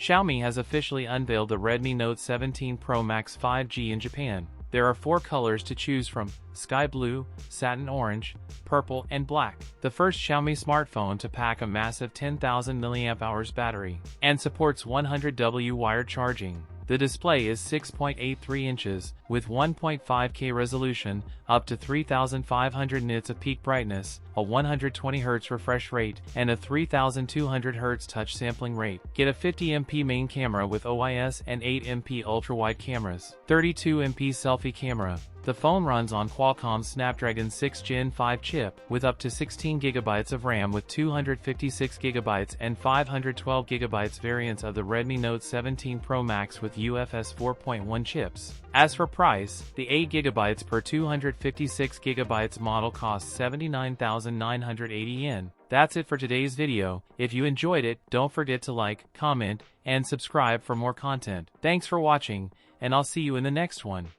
Xiaomi has officially unveiled the Redmi Note 17 Pro Max 5G in Japan. There are 4 colors to choose from: sky blue, satin orange, purple, and black. The first Xiaomi smartphone to pack a massive 10,000 mAh battery and supports 100W wired charging. The display is 6.83 inches, with 1.5K resolution, up to 3,500 nits of peak brightness, a 120Hz refresh rate, and a 3,200Hz touch sampling rate. Get a 50MP main camera with OIS and 8MP ultra-wide cameras, 32MP selfie camera. The phone runs on Qualcomm's Snapdragon 6 Gen 5 chip, with up to 16GB of RAM with 256GB and 512GB variants of the Redmi Note 17 Pro Max with UFS 4.1 chips. As for price, the 8GB per 256GB model costs 79,980 yen. That's it for today's video. If you enjoyed it, don't forget to like, comment, and subscribe for more content. Thanks for watching, and I'll see you in the next one.